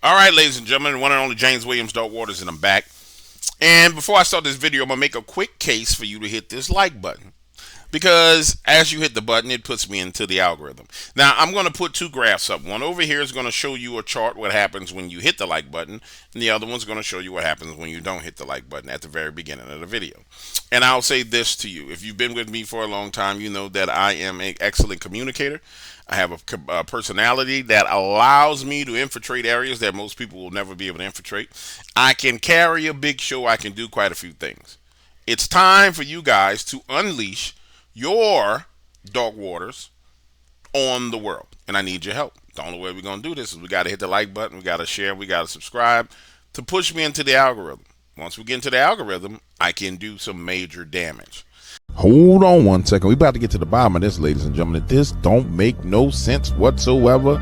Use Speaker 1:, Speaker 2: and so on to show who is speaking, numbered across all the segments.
Speaker 1: All right, ladies and gentlemen, the one and only James Williams, Dark Waters, and I'm back. And before I start this video, I'm going to make a quick case for you to hit this like button. Because as you hit the button, it puts me into the algorithm. Now, I'm going to put two graphs up. One over here is going to show you a chart what happens when you hit the like button. And the other one's going to show you what happens when you don't hit the like button at the very beginning of the video. And I'll say this to you. If you've been with me for a long time, you know that I am an excellent communicator. I have a personality that allows me to infiltrate areas that most people will never be able to infiltrate. I can carry a big show. I can do quite a few things. It's time for you guys to unleash your dark waters on the world. And I need your help. The only way we're going to do this is we got to hit the like button. We got to share. We got to subscribe to push me into the algorithm. Once we get into the algorithm, I can do some major damage.
Speaker 2: Hold on 1 second. We about to get to the bottom of this, ladies and gentlemen. This don't make no sense whatsoever.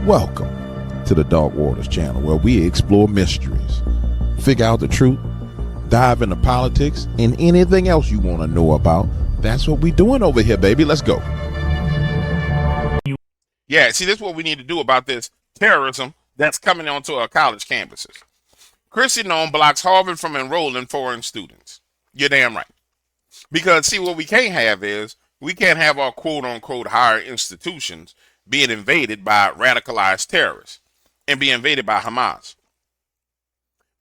Speaker 2: Welcome to the Dark Waters channel, where we explore mysteries, figure out the truth, dive into politics, and anything else you want to know about. That's what we doing over here, baby. Let's go.
Speaker 1: Yeah, see, this is what we need to do about this terrorism that's coming onto our college campuses. Kristi Noem blocks Harvard from enrolling foreign students. You're damn right. Because, see, what we can't have is we can't have our quote-unquote higher institutions being invaded by radicalized terrorists and being invaded by Hamas.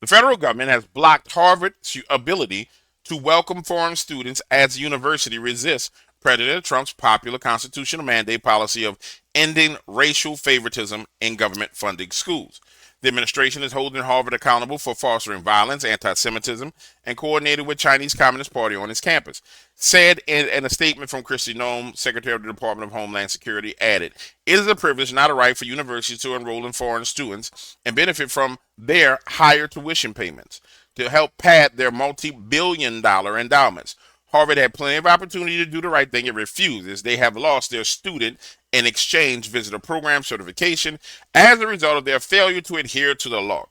Speaker 1: The federal government has blocked Harvard's ability to welcome foreign students as the university resists President Trump's popular constitutional mandate policy of ending racial favoritism in government-funded schools. The administration is holding Harvard accountable for fostering violence, anti-Semitism, and coordinated with Chinese Communist Party on its campus. Said in a statement from Kristi Noem, Secretary of the Department of Homeland Security, added, "It is a privilege, not a right, for universities to enroll in foreign students and benefit from their higher tuition payments to help pad their multi-billion-dollar endowments. Harvard had plenty of opportunity to do the right thing. It refused, as they have lost their student and exchange visitor program certification as a result of their failure to adhere to the law.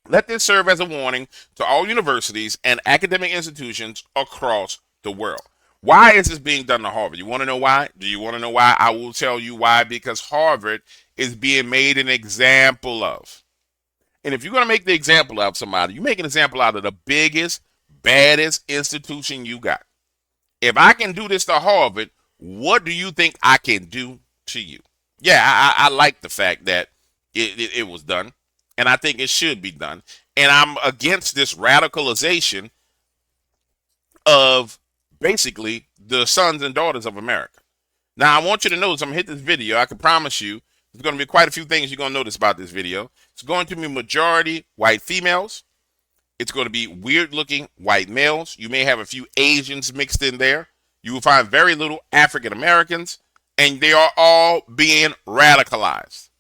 Speaker 1: Let this serve as a warning to all universities and academic institutions across the world." Why is this being done to Harvard? You want to know why? Do you want to know why? I will tell you why. Because Harvard is being made an example of. And if you're going to make the example of somebody, you make an example out of the biggest, baddest institution you got. If I can do this to Harvard, what do you think I can do to you? Yeah, I like the fact that it was done, and I think it should be done. And I'm against this radicalization of basically the sons and daughters of America. Now, I want you to notice, I'm going to hit this video. I can promise you there's going to be quite a few things you're going to notice about this video. It's going to be majority white females. It's going to be weird-looking white males. You may have a few Asians mixed in there. You will find very little African Americans, and they are all being radicalized.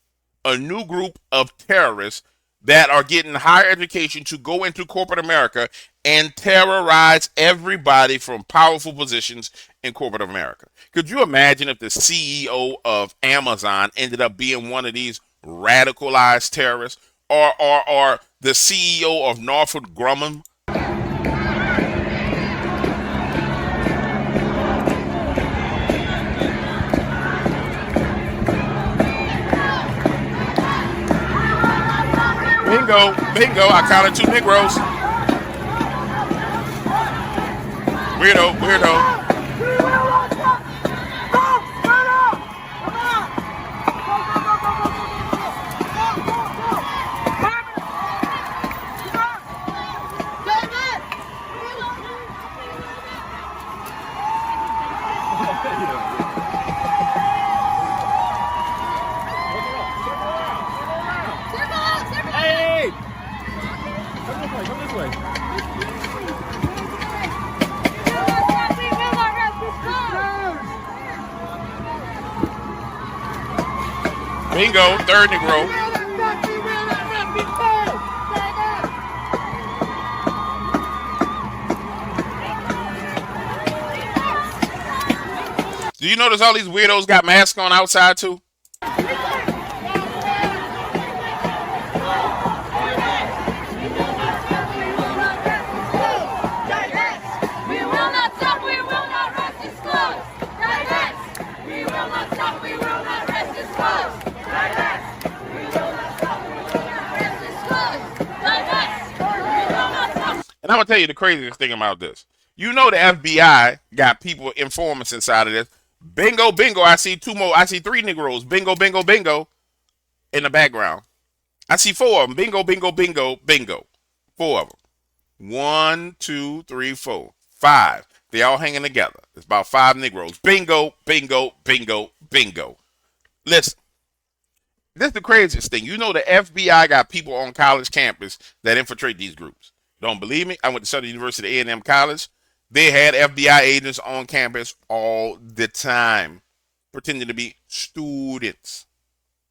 Speaker 1: A new group of terrorists that are getting higher education to go into corporate America and terrorize everybody from powerful positions in corporate America. Could you imagine if the CEO of Amazon ended up being one of these radicalized terrorists, or the CEO of Northrop Grumman? Bingo, bingo, I counted 2 Negroes. Weirdo, weirdo. Bingo, 3rd Negro. Do you notice all these weirdos got masks on outside too? And I'm gonna tell you the craziest thing about this. You know the FBI got people informants inside of this. Bingo, bingo. I see two more. I see three Negroes. Bingo, bingo, bingo. In the background. I see four of them. Bingo, bingo, bingo, bingo. Four of them. 1, 2, 3, 4, 5. They all hanging together. It's about 5 Negroes. Bingo, bingo, bingo, bingo. Listen. This is the craziest thing. You know the FBI got people on college campus that infiltrate these groups. Don't believe me? I went to Southern University A&M College. They had FBI agents on campus all the time, pretending to be students.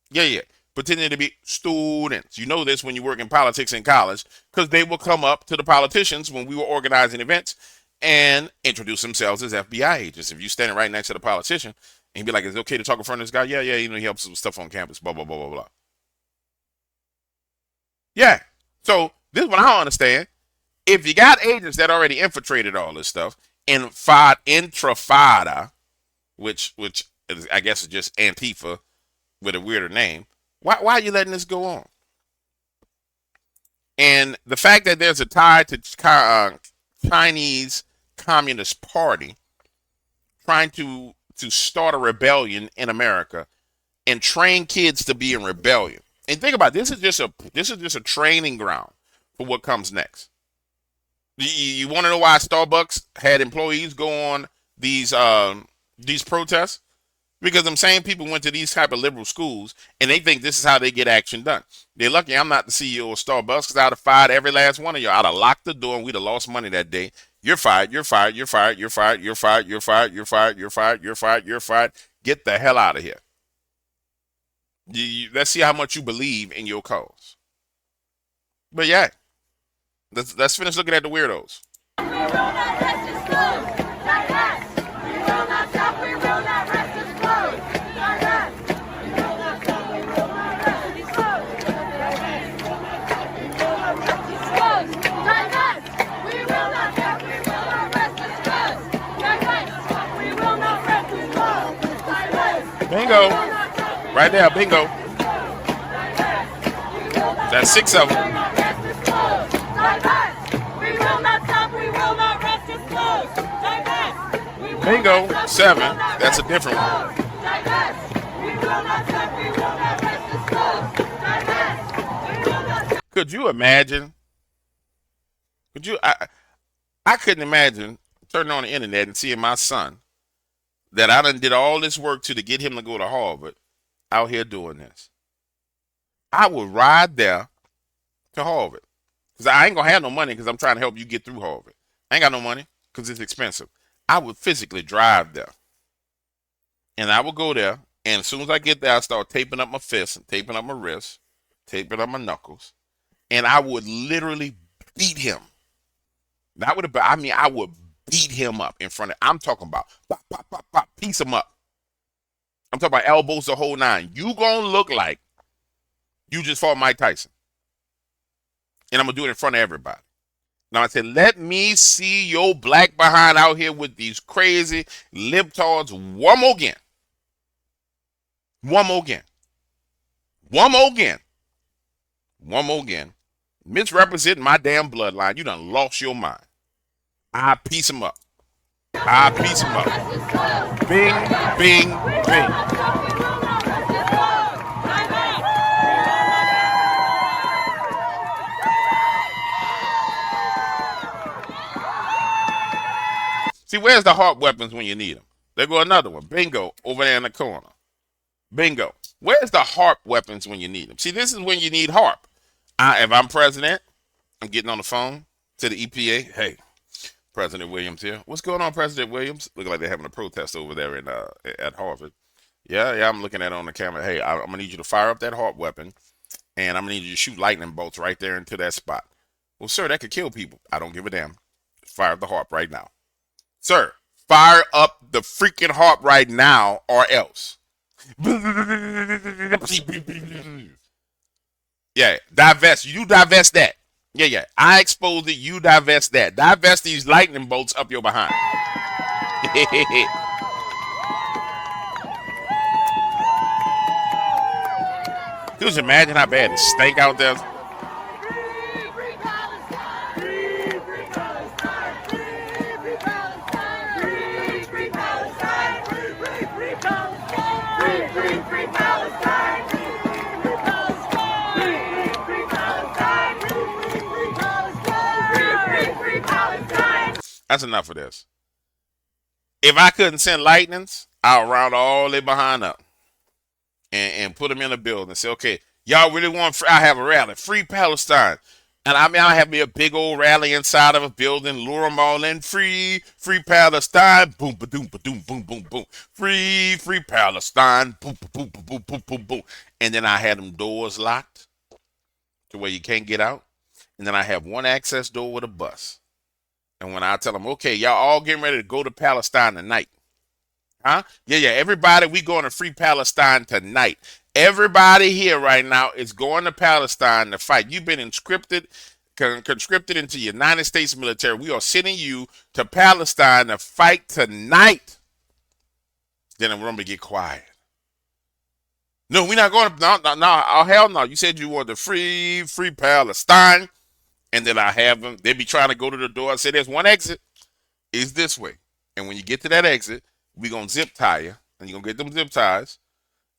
Speaker 1: Yeah. Pretending to be students. You know this when you work in politics in college, because they will come up to the politicians when we were organizing events and introduce themselves as FBI agents. If you're standing right next to the politician and be like, is it okay to talk in front of this guy? Yeah, you know, he helps us with stuff on campus, blah, blah, blah, blah, blah. Yeah. So this is what I don't understand. If you got agents that already infiltrated all this stuff and intrafada, which is, I guess is just Antifa with a weirder name, why are you letting this go on? And the fact that there's a tie to Chinese Communist Party trying to start a rebellion in America and train kids to be in rebellion. And think about it, this is just a training ground for what comes next. You want to know why Starbucks had employees go on these protests? Because them same people went to these type of liberal schools and they think this is how they get action done. They're lucky I'm not the CEO of Starbucks, because I'd have fired every last one of you. I'd have locked the door and we'd have lost money that day. You're fired, you're fired, you're fired, you're fired, you're fired, you're fired, you're fired, you're fired, you're fired, you're fired. Get the hell out of here. Let's see how much you believe in your cause. But yeah, let's finish looking at the weirdos. Bingo. Right there, bingo. That's 6 of them. Bingo, 7. That's a different one. Could you imagine? I couldn't imagine turning on the internet and seeing my son that I done did all this work to get him to go to Harvard out here doing this. I would ride there to Harvard, because I ain't gonna have no money, because I'm trying to help you get through Harvard. I ain't got no money because it's expensive. I would physically drive there, and I would go there, and as soon as I get there, I start taping up my fists and taping up my wrists, taping up my knuckles, and I would literally beat him. I would beat him up in front of, I'm talking about pop, pop, pop, pop, piece him up. I'm talking about elbows the whole 9. You gonna look like you just fought Mike Tyson. And I'm gonna do it in front of everybody. Now I said, let me see your black behind out here with these crazy libtards one more again. One more again. One more again. One more again. Misrepresenting my damn bloodline. You done lost your mind. I piece him up. I piece him up. Bing, bing, bing. See, where's the Harp Weapons when you need them? There go another one. Bingo, over there in the corner. Bingo. Where's the Harp Weapons when you need them? See, this is when you need HARP. If I'm president, I'm getting on the phone to the EPA. Hey, President Williams here. What's going on, President Williams? Look like they're having a protest over there at Harvard. Yeah, I'm looking at it on the camera. Hey, I'm going to need you to fire up that Harp weapon, and I'm going to need you to shoot lightning bolts right there into that spot. Well, sir, that could kill people. I don't give a damn. Fire up the Harp right now. Sir, fire up the freaking Harp right now or else. Yeah, divest. You divest that. Yeah. I exposed it. You divest that. Divest these lightning bolts up your behind. Could you imagine how bad it stank out there? That's enough of this. If I couldn't send lightnings, I'll round all they behind up and put them in a building and say, okay, y'all really want, I have a rally, free Palestine. And I mean, I have me a big old rally inside of a building, lure them all in, free Palestine, boom, ba doom, boom, boom, boom, free Palestine, boom, boom, boom, boom, boom, boom, boom. And then I had them doors locked to where you can't get out. And then I have one access door with a bus. And when I tell them, okay, y'all all getting ready to go to Palestine tonight. Huh? Yeah, everybody, we going to free Palestine tonight. Everybody here right now is going to Palestine to fight. You've been conscripted into the United States military. We are sending you to Palestine to fight tonight. Then the room will get quiet. No, we're not going to, no, oh, hell no. You said you want to free Palestine. And then I have them, they be trying to go to the door and say, there's one exit. It's this way. And when you get to that exit, we're going to zip tie you. And you're going to get them zip ties.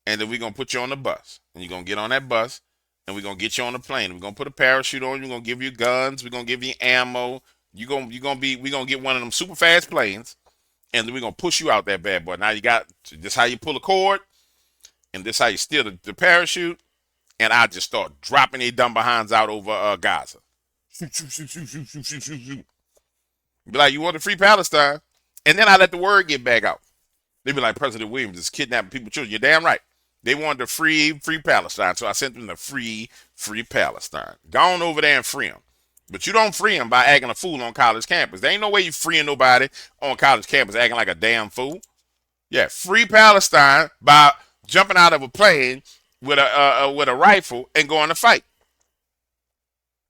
Speaker 1: And then we're going to put you on the bus. And you're going to get on that bus. And we're going to get you on the plane. We're going to put a parachute on you. We're going to give you guns. We're going to give you ammo. We're going to get one of them super fast planes. And then we're going to push you out that bad boy. Now you got, this how you pull a cord. And this how you steal the parachute. And I just start dropping their dumb behinds out over Gaza. Shoot. Be like, you want to free Palestine? And then I let the word get back out. They be like, President Williams is kidnapping people, children. You're damn right. They wanted to free Palestine, so I sent them to free Palestine. Go on over there and free them. But you don't free them by acting a fool on college campus. There ain't no way you freeing nobody on college campus acting like a damn fool. Yeah, free Palestine by jumping out of a plane with a rifle and going to fight.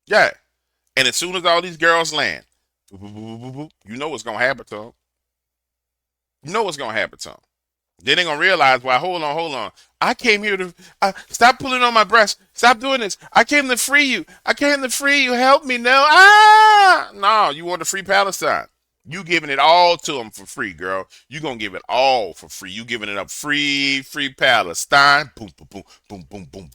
Speaker 1: Yeah. And as soon as all these girls land, you know what's going to happen to them. You know what's going to happen to them. Then they're going to realize, well, hold on. I came here to, stop pulling on my breast. Stop doing this. I came to free you. Help me now. No, you want to free Palestine. You giving it all to them for free, girl. You going to give it all for free. You giving it up free Palestine. Boom, boom, boom, boom, boom, boom, boom.